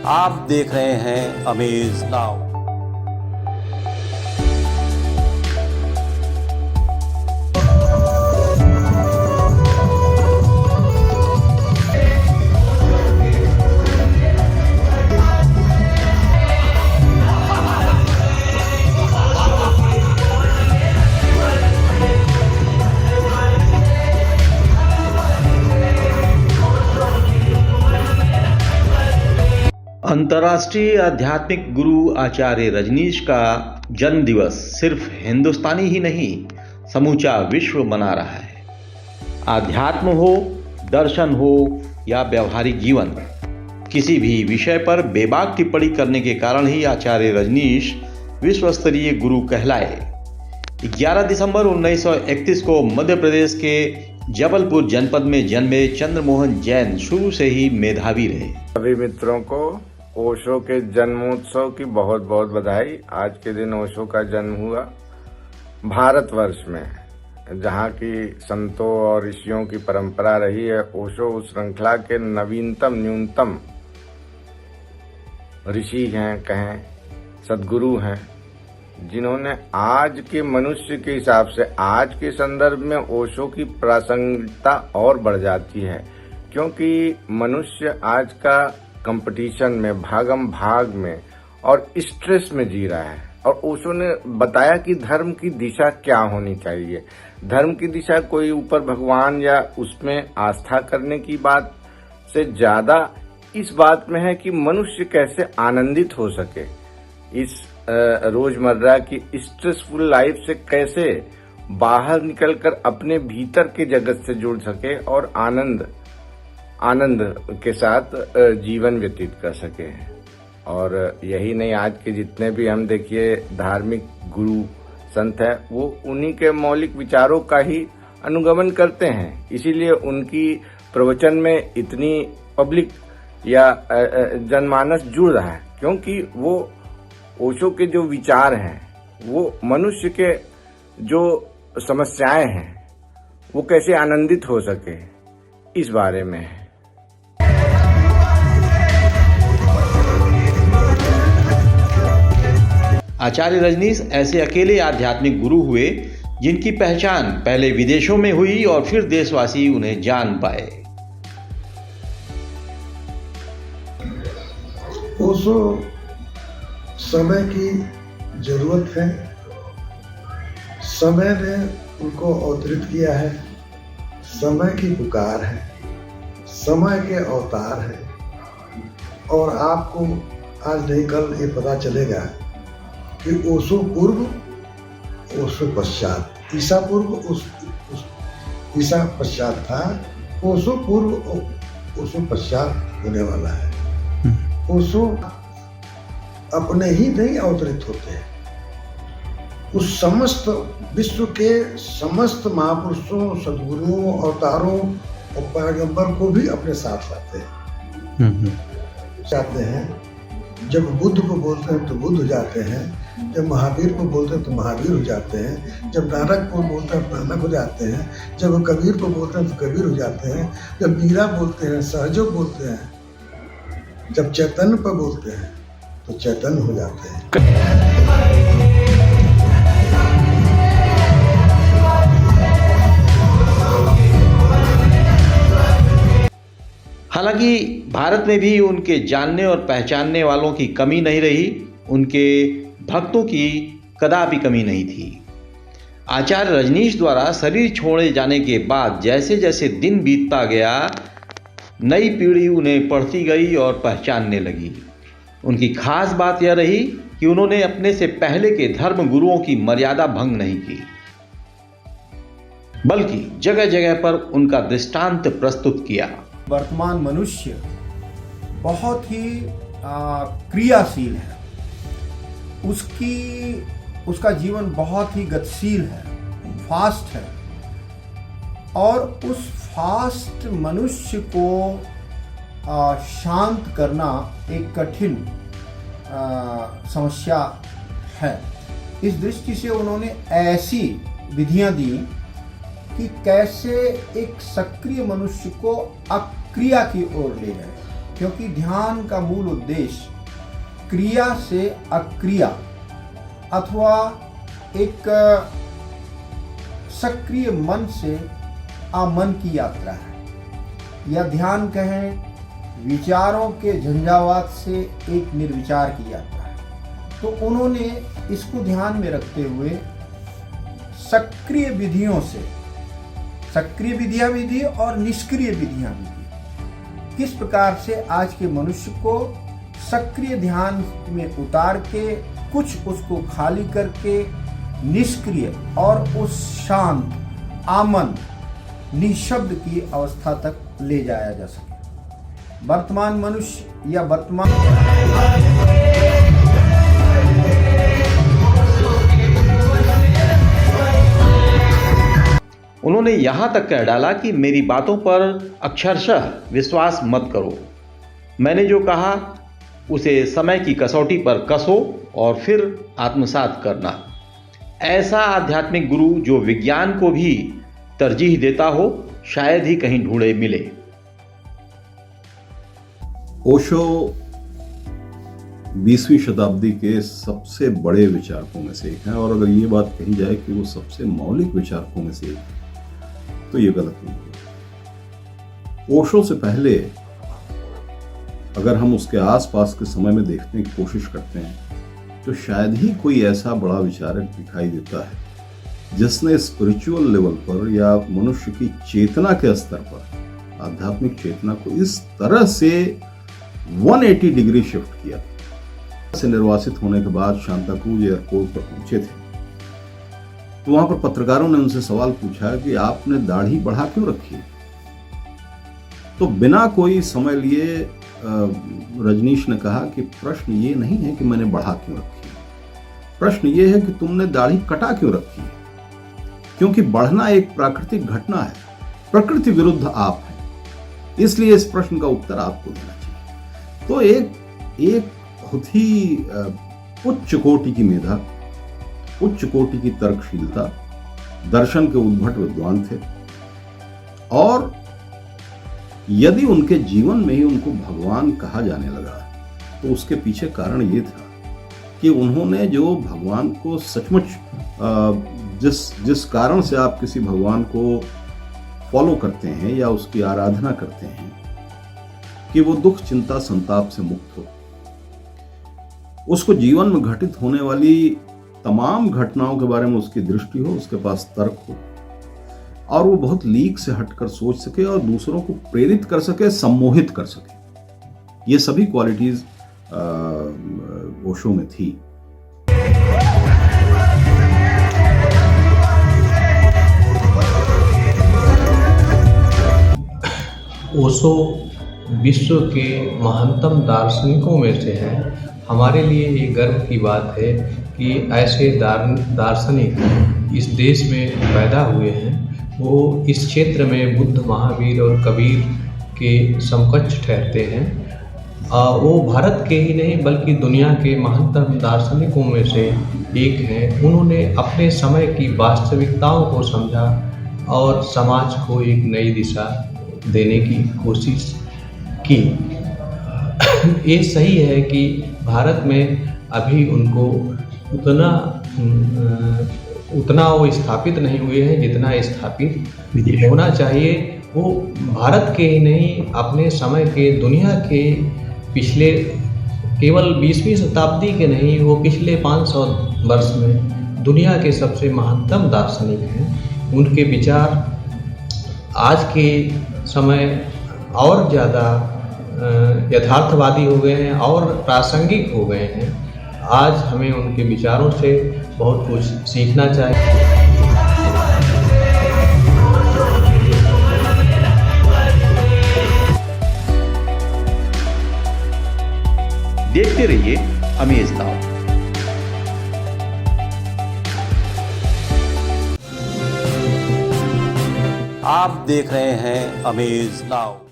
आप देख रहे हैं अमेज नाउ। अंतर्राष्ट्रीय आध्यात्मिक गुरु आचार्य रजनीश का जन्म दिवस सिर्फ हिंदुस्तानी ही नहीं, समूचा विश्व मना रहा है। आध्यात्म हो, दर्शन हो या व्यवहारिक जीवन, किसी भी विषय पर बेबाक टिप्पणी करने के कारण ही आचार्य रजनीश विश्व स्तरीय गुरु कहलाए। 11 दिसंबर 1931 को मध्य प्रदेश के जबलपुर जनपद में जन्मे चंद्रमोहन जैन शुरू से ही मेधावी रहे। सभी मित्रों को ओशो के जन्मोत्सव की बहुत बहुत बधाई। आज के दिन ओशो का जन्म हुआ भारतवर्ष में, जहाँ की संतों और ऋषियों की परंपरा रही है। ओशो उस श्रृंखला के नवीनतम न्यूनतम ऋषि हैं, कहें सदगुरु हैं, जिन्होंने आज के मनुष्य के हिसाब से, आज के संदर्भ में ओशो की प्रासंगिकता और बढ़ जाती है, क्योंकि मनुष्य आज का कंपटीशन में, भागम भाग में और स्ट्रेस में जी रहा है। और ओशो ने बताया कि धर्म की दिशा क्या होनी चाहिए। धर्म की दिशा कोई ऊपर भगवान या उसमें आस्था करने की बात से ज्यादा इस बात में है कि मनुष्य कैसे आनंदित हो सके, इस रोजमर्रा की स्ट्रेसफुल लाइफ से कैसे बाहर निकलकर अपने भीतर के जगत से जुड़ सके और आनंद के साथ जीवन व्यतीत कर सके। और यही नहीं, आज के जितने भी हम देखिए धार्मिक गुरु संत हैं, वो उन्हीं के मौलिक विचारों का ही अनुगमन करते हैं। इसीलिए उनकी प्रवचन में इतनी पब्लिक या जनमानस जुड़ रहा है, क्योंकि वो ओशो के जो विचार हैं, वो मनुष्य के जो समस्याएं हैं, वो कैसे आनंदित हो सके, इस बारे में है। आचार्य रजनीश ऐसे अकेले आध्यात्मिक गुरु हुए जिनकी पहचान पहले विदेशों में हुई और फिर देशवासी उन्हें जान पाए। ओशो समय की जरूरत है, समय ने उनको अवतरित किया है, समय की पुकार है, समय के अवतार है। और आपको आज नहीं कल ये पता चलेगा कि ओशो पूर्व, ओशो पश्चात, ईसा पूर्व, ईसा पश्चात था, ओशो पूर्व, ओशो पश्चात होने वाला है। ओशो अपने ही नहीं अवतरित होते हैं, उस समस्त विश्व के समस्त महापुरुषों, सदगुरुओं, अवतारों और पैगंबर को भी अपने साथ लाते हैं। चाहते हैं जब बुद्ध को बोलते हैं तो बुद्ध हो जाते हैं, जब महावीर को बोलते हैं तो महावीर हो जाते हैं, जब नानक को बोलते हैं तो नानक हो जाते हैं, जब कबीर को बोलते हैं तो कबीर हो जाते हैं, जब मीरा बोलते हैं, सहजोग बोलते हैं, जब चैतन्य पर बोलते हैं तो चैतन्य हो जाते हैं। हालांकि भारत में भी उनके जानने और पहचानने वालों की कमी नहीं रही, उनके भक्तों की कदापि कमी नहीं थी। आचार्य रजनीश द्वारा शरीर छोड़े जाने के बाद जैसे जैसे दिन बीतता गया, नई पीढ़ी उन्हें पढ़ती गई और पहचानने लगी। उनकी खास बात यह रही कि उन्होंने अपने से पहले के धर्म गुरुओं की मर्यादा भंग नहीं की, बल्कि जगह जगह पर उनका दृष्टांत प्रस्तुत किया। वर्तमान मनुष्य बहुत ही क्रियाशील है, उसका जीवन बहुत ही गतिशील है, फास्ट है, और उस फास्ट मनुष्य को शांत करना एक कठिन समस्या है। इस दृष्टि से उन्होंने ऐसी विधियां दी कि कैसे एक सक्रिय मनुष्य को अक्रिया की ओर ले जाए। क्योंकि ध्यान का मूल उद्देश्य क्रिया से अक्रिया अथवा एक सक्रिय मन से अमन की यात्रा है, या ध्यान कहें विचारों के झंझावात से एक निर्विचार की यात्रा है। तो उन्होंने इसको ध्यान में रखते हुए सक्रिय विधियों से, सक्रिय विधियां भी दी और निष्क्रिय विधियां भी दी, किस प्रकार से आज के मनुष्य को सक्रिय ध्यान में उतार के कुछ उसको खाली करके निष्क्रिय और उस शांत आमन निशब्द की अवस्था तक ले जाया जा सके। वर्तमान मनुष्य या वर्तमान उन्होंने यहाँ तक कह डाला कि मेरी बातों पर अक्षरशः विश्वास मत करो। मैंने जो कहा उसे समय की कसौटी पर कसो और फिर आत्मसात करना। ऐसा आध्यात्मिक गुरु जो विज्ञान को भी तरजीह देता हो शायद ही कहीं ढूंढे मिले। ओशो 20वीं शताब्दी के सबसे बड़े विचारकों में से एक हैं, और अगर ये बात कही जाए कि वो सबसे मौलिक विचारकों में से एक है तो ये गलत नहीं है। ओशो से पहले अगर हम उसके आसपास के समय में देखने की कोशिश करते हैं तो शायद ही कोई ऐसा बड़ा विचारक दिखाई देता है जिसने स्पिरिचुअल लेवल पर या मनुष्य की चेतना के स्तर पर आध्यात्मिक चेतना को इस तरह से 180 डिग्री शिफ्ट किया। से निर्वासित होने के बाद सांताक्रूज एयरपोर्ट पर पहुंचे थे तो वहां पर पत्रकारों ने उनसे सवाल पूछा कि आपने दाढ़ी बढ़ा क्यों रखी। तो बिना कोई समय लिए रजनीश ने कहा कि प्रश्न ये नहीं है कि मैंने बढ़ा क्यों रखी, प्रश्न ये है कि तुमने दाढ़ी कटा क्यों रखी। क्योंकि बढ़ना एक प्राकृतिक घटना है, प्रकृति विरुद्ध आप हैं, इसलिए इस प्रश्न का उत्तर आपको देना चाहिए। तो एक बहुत ही उच्च कोटि की मेधा, उच्च कोटि की तर्कशीलता, दर्शन के उद्भट विद्वान थे, और यदि उनके जीवन में ही उनको भगवान कहा जाने लगा तो उसके पीछे कारण ये था कि उन्होंने जो भगवान को सचमुच जिस कारण से आप किसी भगवान को फॉलो करते हैं या उसकी आराधना करते हैं कि वो दुख चिंता संताप से मुक्त हो, उसको जीवन में घटित होने वाली तमाम घटनाओं के बारे में उसकी दृष्टि हो, उसके पास तर्क हो, और वो बहुत लीक से हटकर सोच सके और दूसरों को प्रेरित कर सके, सम्मोहित कर सके। ये सभी क्वालिटीज ओशो में थी। ओशो विश्व के महानतम दार्शनिकों में से हैं। हमारे लिए ये गर्व की बात है कि ऐसे दार्शनिक इस देश में पैदा हुए हैं। वो इस क्षेत्र में बुद्ध, महावीर और कबीर के समकक्ष ठहरते हैं। वो भारत के ही नहीं बल्कि दुनिया के महानतम दार्शनिकों में से एक हैं। उन्होंने अपने समय की वास्तविकताओं को समझा और समाज को एक नई दिशा देने की कोशिश की। ये सही है कि भारत में अभी उनको उतना वो स्थापित नहीं हुए हैं जितना स्थापित होना चाहिए। वो भारत के ही नहीं, अपने समय के, दुनिया के पिछले केवल 20वीं शताब्दी के नहीं, वो पिछले 500 वर्ष में दुनिया के सबसे महानतम दार्शनिक हैं। उनके विचार आज के समय और ज़्यादा यथार्थवादी हो गए हैं और प्रासंगिक हो गए हैं। आज हमें उनके विचारों से बहुत कुछ सीखना चाहिए। देखते रहिए अमेज नाउ। आप देख रहे हैं अमेज नाउ।